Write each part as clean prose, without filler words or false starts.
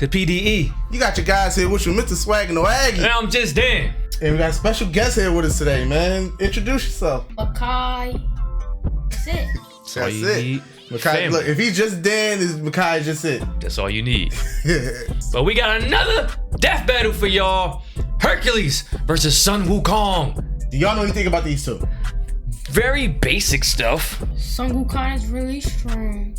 the PDE. You got your guys here with you, Mr. Swag and Aggie. And I'm just Dan. And we got a special guest here with us today, man. Introduce yourself. Mekhi. That's it. That's all That's you it. need. Mekhi, look, if he's just Dan, is Mekhi just it? That's all you need. But we got another death battle for y'all. Hercules versus Sun Wukong. Do y'all know anything about these two? Very basic stuff. Sun Wukong is really strong.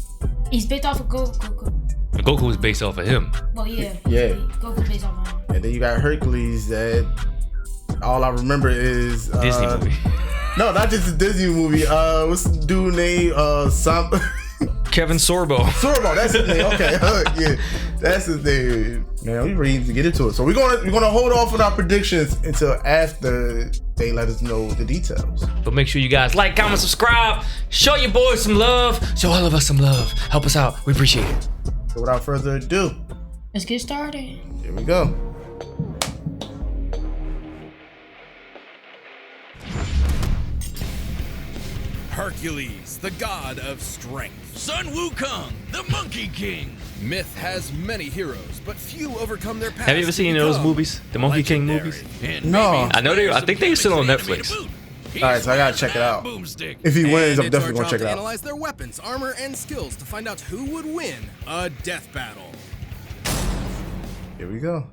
He's based off of Goku. Goku was based off of him. Well, yeah. Yeah. Goku's based off of him. And then you got Hercules that all I remember is Disney movie. No, not just a Disney movie. What's the dude name? Kevin Sorbo. Sorbo, that's his name. Okay, yeah, that's his name. Man, we ready to get into it. So we're gonna hold off with our predictions until after they let us know the details. But make sure you guys like, comment, subscribe. Show your boys some love. Show all of us some love. Help us out. We appreciate it. So without further ado, Let's get started. here we go. Hercules, the god of strength. Sun Wukong, the Monkey King. Myth has many heroes, but few overcome their past. Have you ever seen those movies? The Monkey King movies? And No. maybe I think they still on Netflix Netflix. to boot. All right, so I gotta check it out. Boomstick. If he wins, I'm And it's definitely our gonna job check it to out. analyze their weapons, armor, and skills to find out who would win a death battle. Here we go.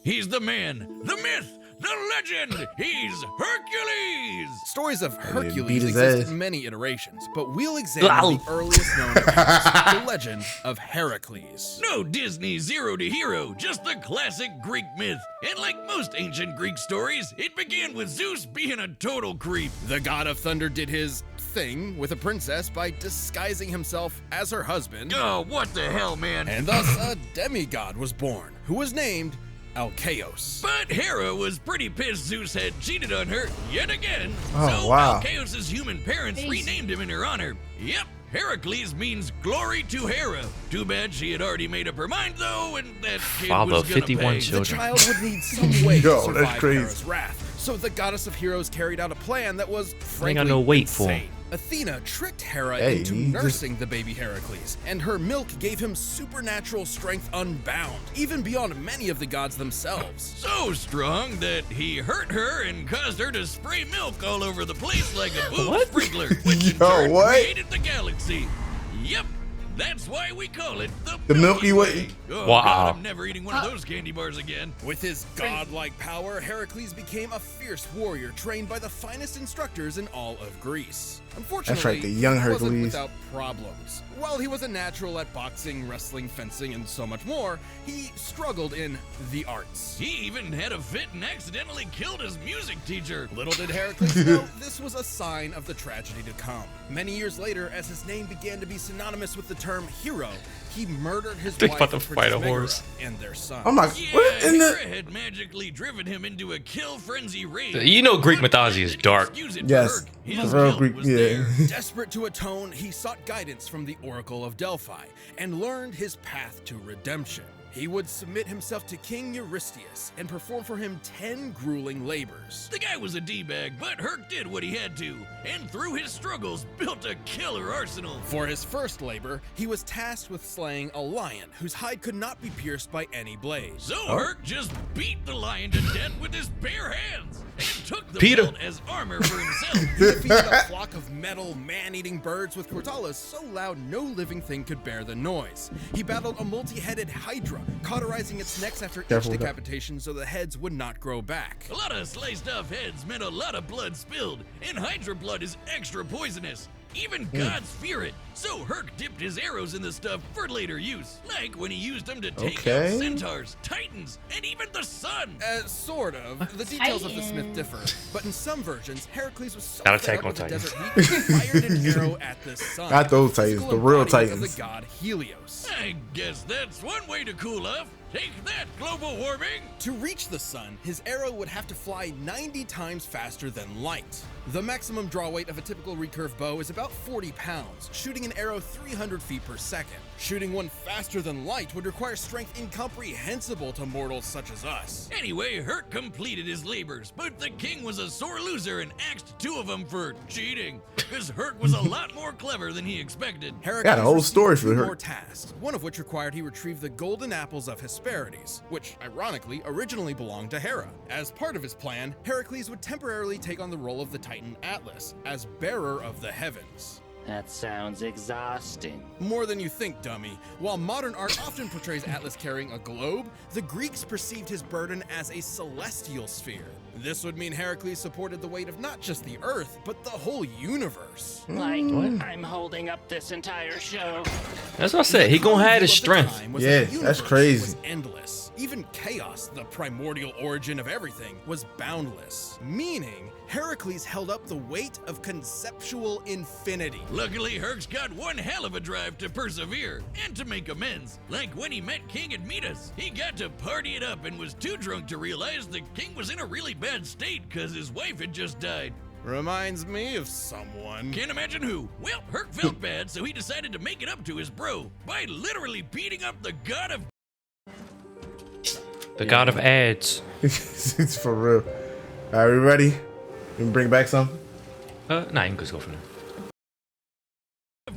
He's the man, the myth, the legend. He's Hercules. Stories of beat Hercules his exist ass. in many iterations, but we'll examine Ow. the earliest known accounts, the legend of Heracles. No Disney zero to hero, just the classic Greek myth. And like most ancient Greek stories, it began with Zeus being a total creep. The god of thunder did his thing with a princess by disguising himself as her husband, Oh, what the hell, man? and thus a demigod was born, who was named Alcaeus. But Hera was pretty pissed Zeus had cheated on her yet again. Oh, so wow. Alcaeus' human parents renamed him in her honor. Yep, Heracles means glory to Hera. Too bad she had already made up her mind though, and that kid Father was of gonna 51 pay. children. The child would need some way Yo, to that's survive crazy. Hera's wrath, so the goddess of heroes carried out a plan that was frankly got no weight for him. insane. Athena tricked Hera Hey, into he just- nursing the baby Heracles, and her milk gave him supernatural strength unbound, even beyond many of the gods themselves. So strong that he hurt her and caused her to spray milk all over the place like a boob sprinkler, which in Yo, turn what? created the galaxy. Yep. That's why we call it The Milky Way. Oh, Wow. God, I'm never eating one of those candy bars again. With his godlike power, Heracles became a fierce warrior trained by the finest instructors in all of Greece. Unfortunately, the young he wasn't Hercules. without problems. While he was a natural at boxing, wrestling, fencing, and so much more, he struggled in the arts. He even had a fit and accidentally killed his music teacher. Little did Heracles know this was a sign of the tragedy to come. Many years later, as his name began to be synonymous with the term hero, he murdered his Think wife about to Princess fight a Megara horse. and their son. I'm like, Yeah, what in Hera the? had magically driven him into a kill frenzy rage. You know Greek mythology is Didn't dark. excuse it for Yes, Herc. the His real guilt Greek, was yeah. there. Desperate to atone, he sought guidance from the Oracle of Delphi and learned his path to redemption. He would submit himself to King Eurystheus and perform for him 10 grueling labors. The guy was a D-bag, but Herc did what he had to, and through his struggles built a killer arsenal. For his first labor, he was tasked with slaying a lion whose hide could not be pierced by any blade. So Herc just beat the lion to death with his bare hands and took the Peter. belt as armor for himself. He defeated a flock of metal, man-eating birds with cortalas so loud no living thing could bear the noise. He battled a multi-headed hydra, cauterizing its necks after Careful each with that. decapitation so the heads would not grow back. A lot of sliced off heads meant a lot of blood spilled, and Hydra blood is extra poisonous. Even gods fear it, so Herc dipped his arrows in the stuff for later use, like when he used them to take Okay. out centaurs, titans, and even the sun. Sort of. The details of the Smith Titan. differ, but in some versions, Heracles was so Gotta fed take up on with the Titans. desert heat, he fired an arrow at the sun. Not those the Titans, physical the real embodiment Titans. Of the god Helios. I guess that's one way to cool off. Take that, global warming! To reach the sun, his arrow would have to fly 90 times faster than light. The maximum draw weight of a typical recurve bow is about 40 pounds, shooting an arrow 300 feet per second. Shooting one faster than light would require strength incomprehensible to mortals such as us. Anyway, Herc completed his labors, but the king was a sore loser and axed 2 of them for cheating, because Herc was a lot more clever than he expected. Hercules got a whole story received for her. more tasks, one of which required he retrieve the golden apples of Hesperides, which ironically originally belonged to Hera. As part of his plan, Heracles would temporarily take on the role of the Titan Atlas, as bearer of the heavens. That sounds exhausting. More than you think, dummy. While modern art often portrays Atlas carrying a globe, the Greeks perceived his burden as a celestial sphere. This would mean Heracles supported the weight of not just the Earth, but the whole universe. Like, I'm holding up this entire show. That's what I said. He gonna have his strength. Yeah, that's crazy. Was endless. Even chaos, the primordial origin of everything, was boundless. Meaning, Heracles held up the weight of conceptual infinity. Luckily, Herc's got one hell of a drive to persevere and to make amends. Like when he met King Admetus, he got to party it up and was too drunk to realize the king was in a really bad state because his wife had just died. Reminds me of someone. Can't imagine who. Well, Herc felt bad, so he decided to make it up to his bro by literally beating up the god of... The god of ads. It's for real. Are we ready? We can bring back some? Nah, you can just go from there.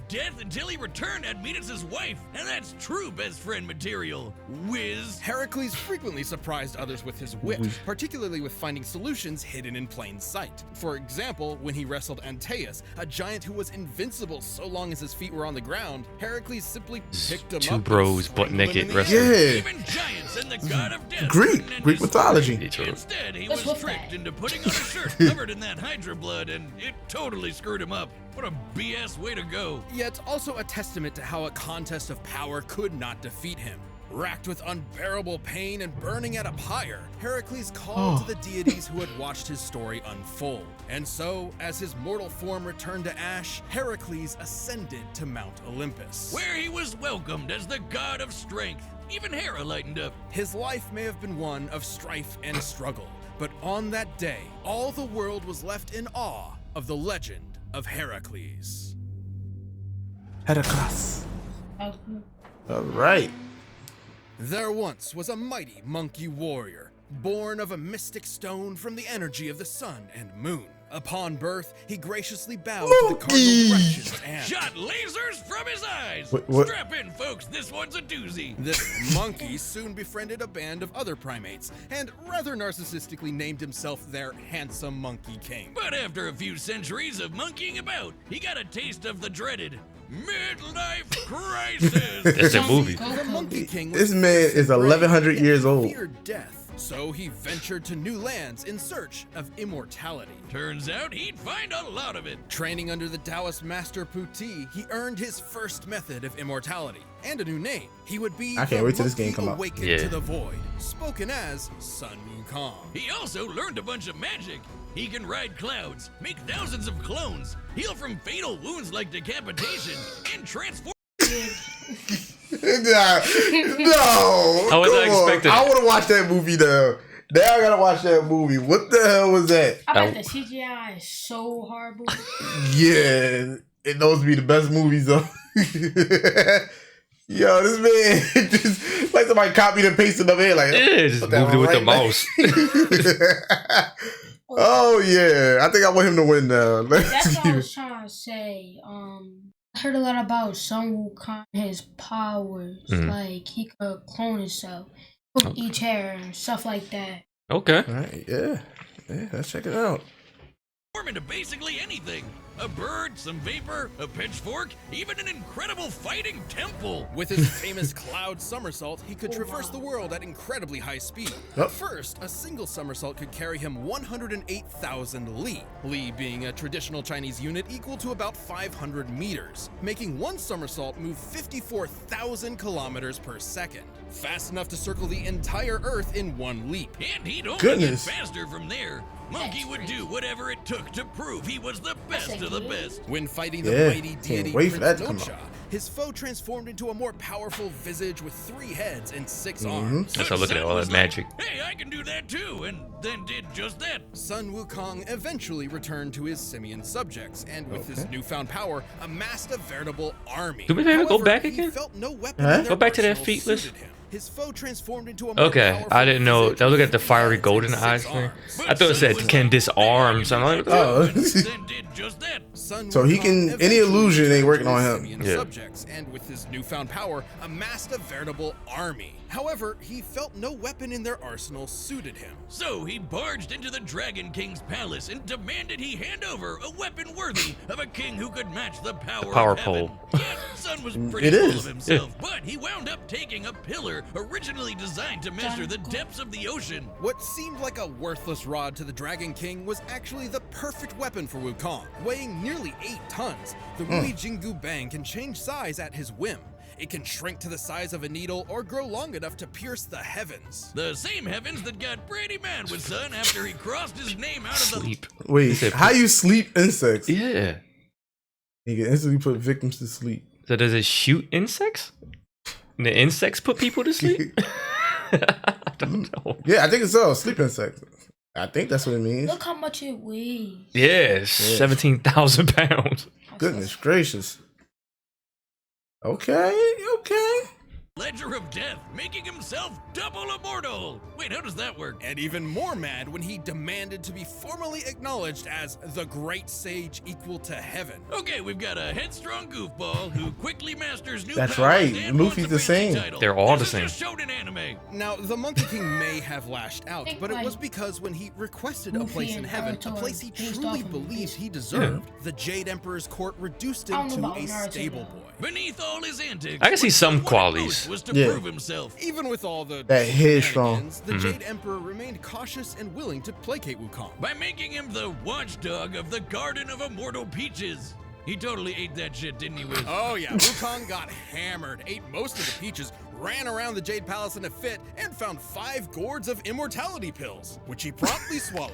death until he returned Admetus' wife, and that's true best friend material. Whiz. Heracles frequently surprised others with his wit, particularly with finding solutions hidden in plain sight. For example, when he wrestled Antaeus, a giant who was invincible so long as his feet were on the ground, Heracles simply picked him up. Two bros butt naked Yeah. wrestling. Even giants and the god of death. Greek mythology. Instead, he Let's was look tricked back. into putting on a shirt covered in that Hydra blood, and it totally screwed him up. What a BS way to go. Yet also a testament to how a contest of power could not defeat him. Racked with unbearable pain and burning at a pyre, Heracles called to the deities who had watched his story unfold. And so, as his mortal form returned to ash, Heracles ascended to Mount Olympus. Where he was welcomed as the god of strength. Even Hera lightened up. His life may have been one of strife and struggle, but on that day, all the world was left in awe of the legend of Heracles. Heracles. Oh, All right. There once was a mighty monkey warrior, born of a mystic stone from the energy of the sun and moon. Upon birth, he graciously bowed to the cardinal directions and... Shot lasers from his eyes. What? Strap in, folks. This one's a doozy. This monkey soon befriended a band of other primates, and rather narcissistically named himself their handsome monkey king. But after a few centuries of monkeying about, he got a taste of the dreaded midlife crisis. That's a movie. The monkey king This was man is 1100 years old. feared death. So he ventured to new lands in search of immortality. Turns out he'd find a lot of it. Training under the Taoist master Puti, he earned his first method of immortality and a new name. He would be I can't the wait till this game monkey come out. awakened Yeah. to the void, spoken as Sun Wukong. He also learned a bunch of magic. He can ride clouds, make thousands of clones, heal from fatal wounds like decapitation, and transform. Nah, no. How was I come on. expecting I it? want to watch that movie though. Now I gotta watch that movie. What the hell was that? I bet the CGI is so horrible. Yeah, it knows to be the best movies though. Yo, this man just like somebody copied and pasted up here. Like, Yeah, just put that moved it with one the right mouse. Oh yeah, I think I want him to win now. That's Let's what I give was it. trying to say. I heard a lot about Sun Wukong, his powers. Like, he could clone himself from each hair and stuff like that. Okay. All right, yeah, let's check it out. Into basically anything. A bird, some vapor, a pitchfork, even an incredible fighting temple. With his famous cloud somersault, he could traverse the world at incredibly high speed. Yep. First, a single somersault could carry him 108,000 li, li being a traditional Chinese unit equal to about 500 meters, making one somersault move 54,000 kilometers per second. Fast enough to circle the entire Earth in one leap. And he'd only Goodness. get faster from there. Monkey would do whatever it took to prove he was the best of the best. When fighting the Yeah, mighty can't deity wait for that Prince to come Nocha, his foe transformed into a more powerful visage with 3 heads and 6 arms. That's how looking at all that magic. Hey, I can do that too, and then did just that. Sun Wukong eventually returned to his simian subjects, and with his newfound power, amassed a veritable army. Do we have to go However, back he again? felt no weapon in their Go back to that arsenal featless. suited him. His foe transformed into a more Okay, powerful I didn't know. visage I look with at the 3 fiery heads and golden 6 eyes thing. arms. I thought it said can disarm. So I'm like, Oh. Then did just that. Sun So he Wukong can- any eventually illusion ain't working returned to on his him. simian Yeah. subjects, and with his newfound power, amassed a veritable army. However, he felt no weapon in their arsenal suited him. So he barged into the Dragon King's palace and demanded he hand over a weapon worthy of a king who could match the power of heaven. pole. Yet, Sun was pretty It full is. of himself, but he wound up taking a pillar originally designed to measure the depths of the ocean. What seemed like a worthless rod to the Dragon King was actually the perfect weapon for Wukong. Weighing nearly 8 tons, the Rui Jingu Bang can change size at his whim. It can shrink to the size of a needle or grow long enough to pierce the heavens. The same heavens that got pretty mad with Sun after he crossed his name out of the... sleep. Wait, said how you sleep insects? Yeah. You can instantly put victims to sleep. So does it shoot insects? The insects put people to sleep? I don't know. Yeah, I think it's so. Sleep insects. I think that's what it means. Look how much it weighs. Yes, 17,000 pounds. Goodness gracious. Okay. Ledger of Death, making himself double immortal. Wait, how does that work? And even more mad when he demanded to be formally acknowledged as the great sage equal to heaven. Okay, we've got a headstrong goofball who quickly masters new That's powers right, and Luffy's wants a the fancy same. title. They're all This the is just shown in anime. Now, the Monkey King may have lashed out, Think but it was like because when he requested a Luffy place in and heaven, a Naruto place he based truly off of believed Beast. he deserved, the Jade Emperor's court reduced I him don't to know a about Naruto, stable though. boy. Beneath all his antics, I can see what some Sun wanted qualities. most was to Yeah. prove himself. Even with all the That headstrong. shenanigans, the Jade Emperor remained cautious and willing to placate Wukong. By making him the watchdog of the Garden of Immortal Peaches. He totally ate that shit, didn't he, Wiz? Oh yeah, Wukong got hammered, ate most of the peaches, ran around the Jade Palace in a fit, and found 5 gourds of immortality pills, which he promptly swallowed.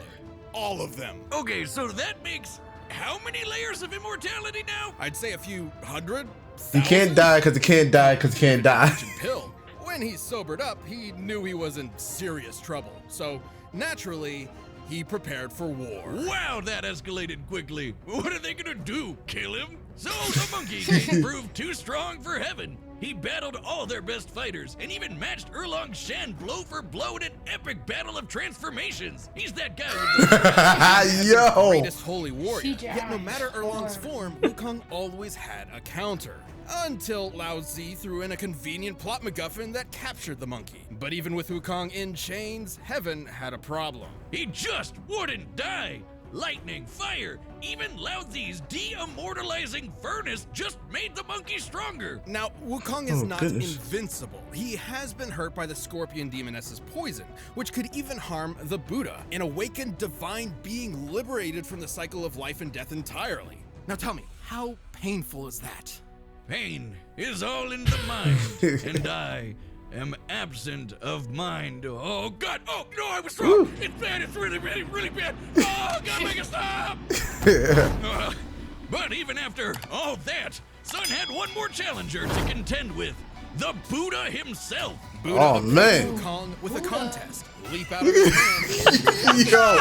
All of them. Okay, so that makes how many layers of immortality now? I'd say a few hundred. He can't die because he can't die because he can't die. Pill. When he sobered up, he knew he was in serious trouble. So naturally, he prepared for war. Wow, that escalated quickly. What are they gonna do? Kill him? So the Monkey King proved too strong for heaven. He battled all their best fighters and even matched Erlong Shen blow for blow in an epic battle of transformations. He's that guy with the Yo. Greatest holy warrior. CGI. Yet no matter Erlong's form, Wukong always had a counter. Until Lao Zi threw in a convenient plot MacGuffin that captured the monkey. But even with Wukong in chains, heaven had a problem. He just wouldn't die. Lightning, fire, even Lao Zi's de-immortalizing furnace just made the monkey stronger. Now, Wukong is Oh, not goodness. invincible. He has been hurt by the scorpion demoness's poison, which could even harm the Buddha, an awakened divine being liberated from the cycle of life and death entirely. Now tell me, how painful is that? Pain is all in the mind, and I am absent of mind. Oh, God. Oh, no, I was wrong. It's bad. It's really, really, really bad. Oh, God, make it stop. But even after all that, Sun had one more challenger to contend with. The Buddha himself. Buddha Oh, approached man. Wukong with a contest. Leap out of his hand. Yo,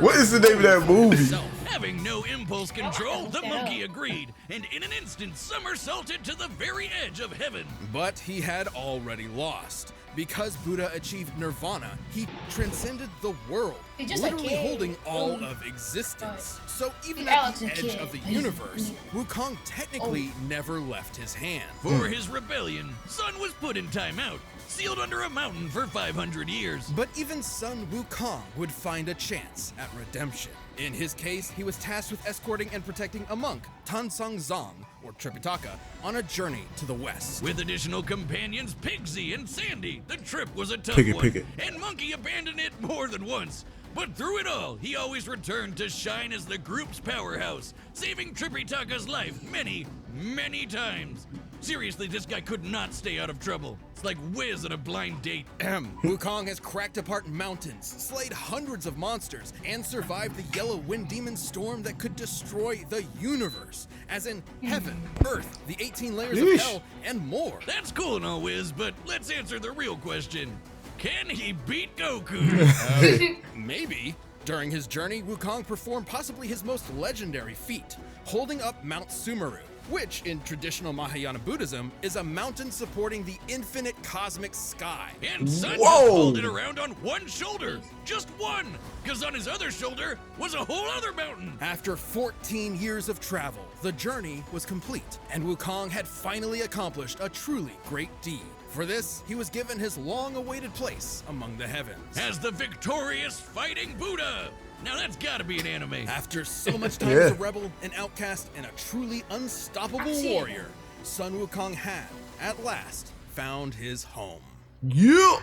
what is the name of that movie? himself. Having no impulse control, the Yeah. monkey agreed, and in an instant somersaulted to the very edge of heaven. But he had already lost. Because Buddha achieved nirvana, he transcended the world, He's just a literally kid. holding all Oh. of existence. So even Yeah, at it's the a edge kid. of the He's- universe, Wukong technically never left his hand. For his rebellion, Sun was put in timeout, sealed under a mountain for 500 years. But even Sun Wukong would find a chance at redemption. In his case, he was tasked with escorting and protecting a monk, Tansong Zong, or Tripitaka, on a journey to the west. With additional companions, Pigsy and Sandy, the trip was a tough Pick it, one, pick it. and Monkey abandoned it more than once. But through it all, he always returned to shine as the group's powerhouse, saving Tripitaka's life many, many times. Seriously, this guy could not stay out of trouble. It's like Wiz on a blind date. Wukong has cracked apart mountains, slayed hundreds of monsters, and survived the yellow wind demon storm that could destroy the universe, as in heaven, earth, the 18 layers of hell, and more. That's cool and all, Wiz, but let's answer the real question. Can he beat Goku? Maybe. During his journey, Wukong performed possibly his most legendary feat, holding up Mount Sumeru, which in traditional Mahayana Buddhism is a mountain supporting the infinite cosmic sky. And Sun just hauled it around on one shoulder. Just one. Because on his other shoulder was a whole other mountain. After 14 years of travel, the journey was complete, and Wukong had finally accomplished a truly great deed. For this, he was given his long-awaited place among the heavens. As the victorious fighting Buddha. Now that's gotta be an anime. After so much time as a rebel, an outcast, and a truly unstoppable warrior, Sun Wukong had, at last, found his home. Yeah.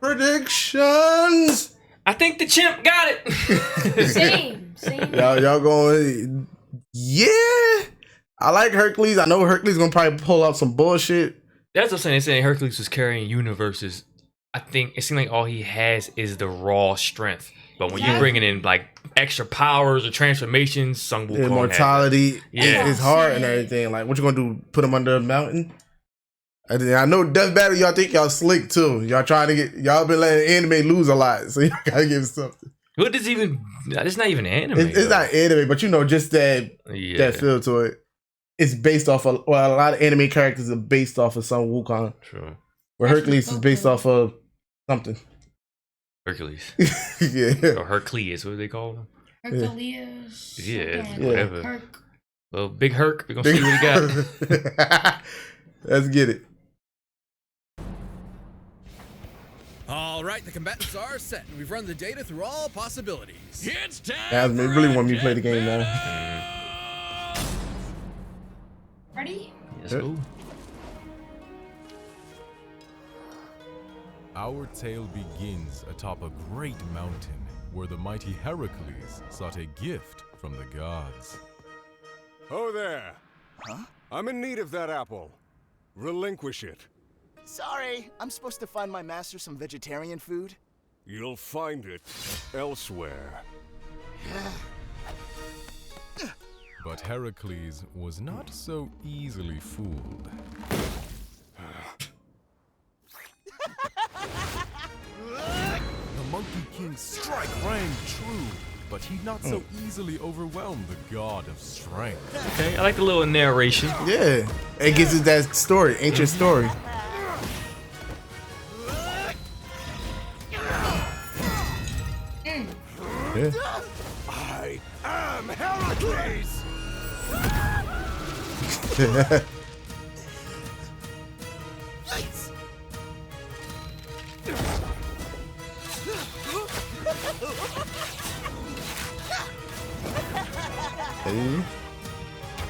Predictions. I think the chimp got it. Same. Y'all going? Yeah. I like Hercules. I know Hercules gonna probably pull out some bullshit. That's what I'm saying. They're saying Hercules was carrying universes. I think it seems like all he has is the raw strength. But when you're bringing in like extra powers or transformations, Sun Wukong immortality, yeah, his heart and everything. Like, what you gonna do? Put him under a mountain? I know Death Battle. Y'all think y'all slick too. Y'all trying to get. Y'all been letting anime lose a lot, so y'all gotta give something. What does even? It's not even anime. It's not anime, but you know, just that feel to it. It's based off of, well, a lot of anime characters are based off of Sun Wukong. True. Where Hercules is based off of something. Hercules. Yeah. Or Hercules, what do they call him? Hercules. Yeah, whatever. Herc. Well, Big Herc, we're gonna see what he got. Let's get it. All right, the combatants are set, and we've run the data through all possibilities. It's time. That's me. Really want me to play the game now. Ready? Let's go. Our tale begins atop a great mountain where the mighty Hercules sought a gift from the gods. Oh there! Huh? I'm in need of that apple. Relinquish it. Sorry, I'm supposed to find my master some vegetarian food. You'll find it elsewhere. But Hercules was not so easily fooled. The Monkey King's strike rang true, but he'd not so easily overwhelm the god of strength. Okay, I like the little narration. Yeah. It gives us that story, ancient story. Yeah. I am Hercules!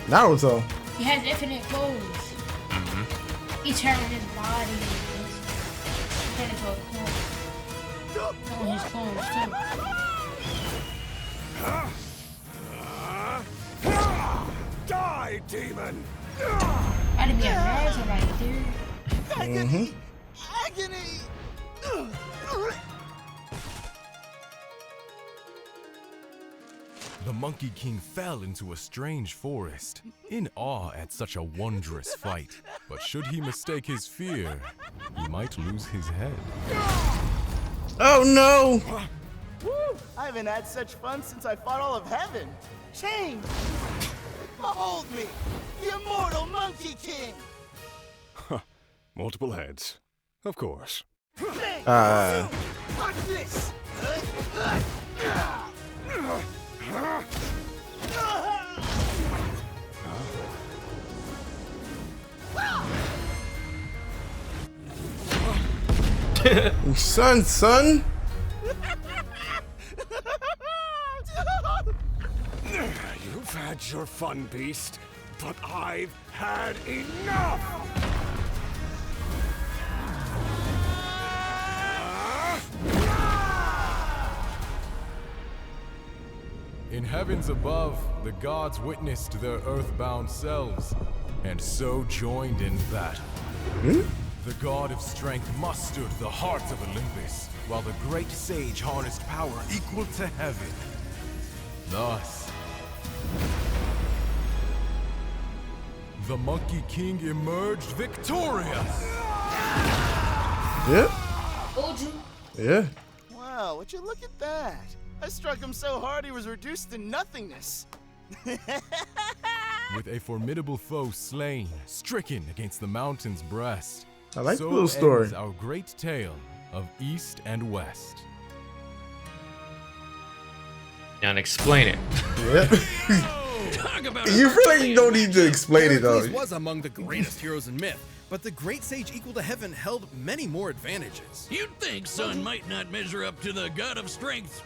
Naruto. He has infinite clothes. Each hair in his body is turned into a clone. Oh, his clothes too. Die, demon! That'd be a Naruto right there. Agony! The Monkey King fell into a strange forest, in awe at such a wondrous fight. But should he mistake his fear, he might lose his head. Oh no! I haven't had such fun since I fought all of heaven. Change! Behold me, the immortal Monkey King! Multiple heads. Of course. Watch this! Son. You've had your fun, beast, but I've had enough! In heavens above, the gods witnessed their earthbound selves. and so joined in battle. The god of strength mustered the heart of Olympus, while the great sage harnessed power equal to heaven. Thus, the Monkey King emerged victorious. Yeah. Told you. Yeah. Wow, would you look at that? I struck him so hard he was reduced to nothingness. With a formidable foe slain, stricken against the mountain's breast. I like so the little story. ends our great tale of East and West. And explain it. Yeah. Talk about You feel like you don't need to explain it though. Hercules was among the greatest heroes in myth, but the great sage equal to heaven held many more advantages. You'd think Sun might not measure up to the god of strength,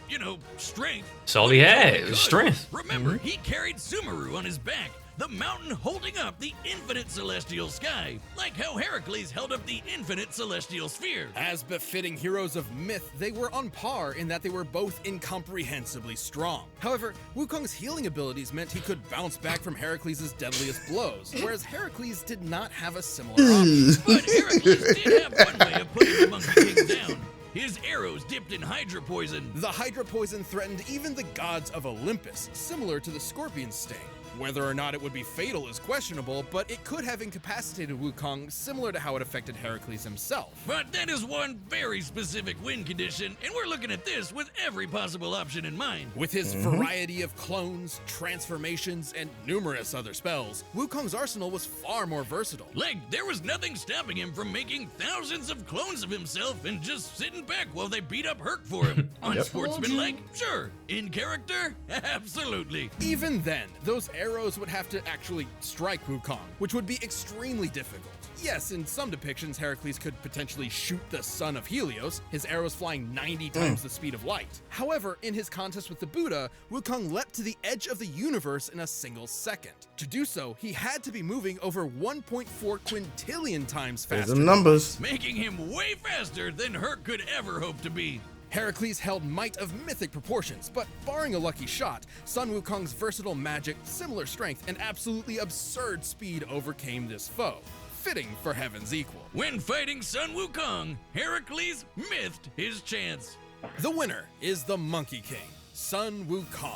strength. That's all he had, was strength. Remember, he carried Sumeru on his back, the mountain holding up the infinite celestial sky, like how Hercules held up the infinite celestial sphere. As befitting heroes of myth, they were on par in that they were both incomprehensibly strong. However, Wukong's healing abilities meant he could bounce back from Hercules' deadliest blows, whereas Hercules did not have a similar option. But Hercules did have one way of putting the Monkey King down. His arrows dipped in Hydra poison. The Hydra poison threatened even the gods of Olympus, similar to the scorpion sting. Whether or not it would be fatal is questionable, but it could have incapacitated Wukong, similar to how it affected Hercules himself. But that is one very specific win condition, and we're looking at this with every possible option in mind. With his variety of clones, transformations, and numerous other spells, Wukong's arsenal was far more versatile. Like, there was nothing stopping him from making thousands of clones of himself and just sitting back while they beat up Herc for him. Unsportsmanlike? Sure. In character? Absolutely. Even then, those arrows would have to actually strike Wukong, which would be extremely difficult. Yes, in some depictions, Hercules could potentially shoot the son of Helios, his arrows flying 90 times the speed of light. However, in his contest with the Buddha, Wukong leapt to the edge of the universe in a single second. To do so, he had to be moving over 1.4 quintillion times faster. There's some numbers. Making him way faster than Herc could ever hope to be. Heracles held might of mythic proportions, but barring a lucky shot, Sun Wukong's versatile magic, similar strength, and absolutely absurd speed overcame this foe. Fitting for heaven's equal. When fighting Sun Wukong, Heracles missed his chance. The winner is the Monkey King, Sun Wukong.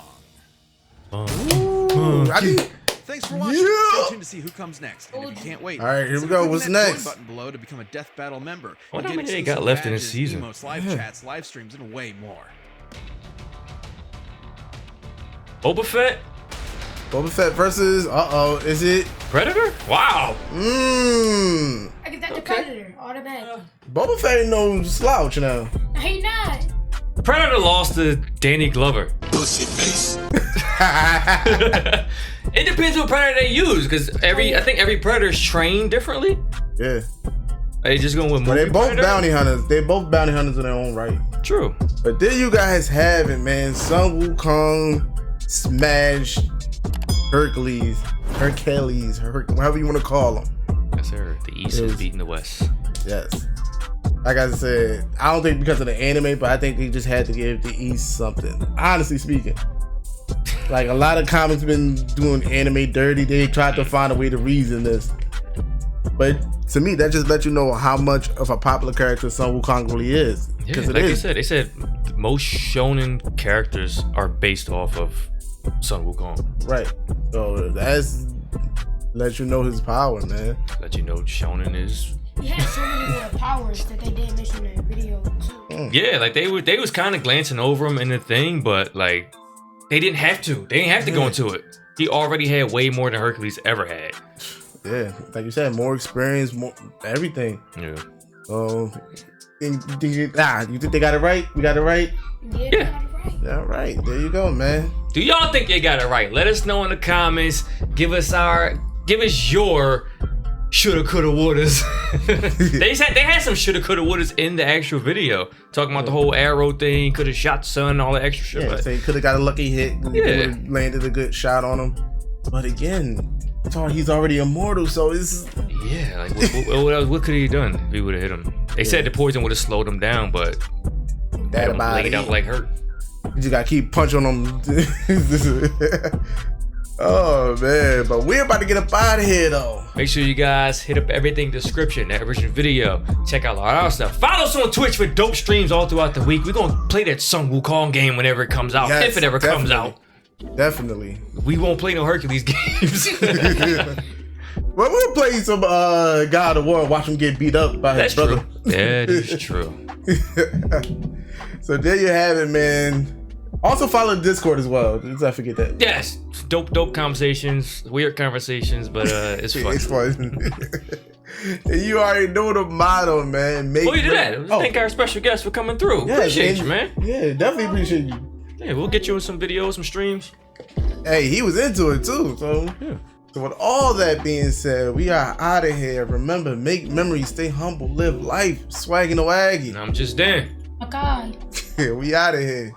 Thanks for watching. Yeah. Stay tuned to see who comes next. And if you can't wait, All right, here we go. click What's that next? join button below to become a Death Battle member. Wonder and how get many they exclusive got left in this badges, season. emotes, live chats, live streams, and way more. Boba Fett? Boba Fett versus, is it? Predator? Wow. I get that the Predator automatic. Boba Fett ain't no slouch now. He not. Predator lost to Danny Glover. Pussy face. It depends what Predator they use, because I think every Predator's trained differently. Yeah. They just going with But they movie both Predator? bounty hunters. They both bounty hunters in their own right. True. But there you guys have it, man. Sun Wukong smashed Hercules, however you want to call them. Yes, sir. The East is beating the West. Yes. Like I said, I don't think because of the anime, but I think they just had to give the East something. Honestly speaking. Like a lot of comics been doing anime dirty. They tried to find a way to reason this. But to me, that just let you know how much of a popular character Sun Wukong really is. Yeah, Because like they said most shonen characters are based off of Sun Wukong. Right. So that's let you know his power, man. Let you know shonen is. He had so many more powers that they didn't mention in the video too. Yeah, like they was kind of glancing over him in the thing, but like they didn't have to. They didn't have to go into it. He already had way more than Hercules ever had. Yeah, like you said, more experience, more everything. Yeah. You think they got it right? We got it right? Yeah. Yeah, right. There you go, man. Do y'all think they got it right? Let us know in the comments. Give us your shoulda, coulda, wouldas. they had some shoulda, coulda, wouldas in the actual video, talking about the whole arrow thing, coulda shot Sun, all the extra shit. Yeah, but so he could have got a lucky hit. Yeah. Landed a good shot on him. But again, he's already immortal, so it's yeah. Like what could he have done if he would have hit him? They said the poison would have slowed him down, but that about laid out like hurt. You just gotta keep punching him. Oh man, but we're about to get up out of here though. Make sure you guys hit up everything description, that original video. Check out all our stuff. Follow us on Twitch for dope streams all throughout the week. We're gonna play that Sun Wukong game whenever it comes out, Yes, if it ever comes out. Definitely. We won't play no Hercules games. Well, we'll play some God of War. Watch him get beat up by his brother. True. That is true. So there you have it, man. Also follow the Discord as well. Let's not forget that. Yes, dope conversations, weird conversations, but it's fun. It's fun. You already know the motto, man. You did that. Thank our special guest for coming through. Yeah, appreciate you, man. Yeah, definitely appreciate you. Yeah, we'll get you in some videos, some streams. Hey, he was into it too. So, yeah. So with all that being said, we are out of here. Remember, make memories, stay humble, live life, swagging the waggy. I'm just Dan. Okay. We out of here.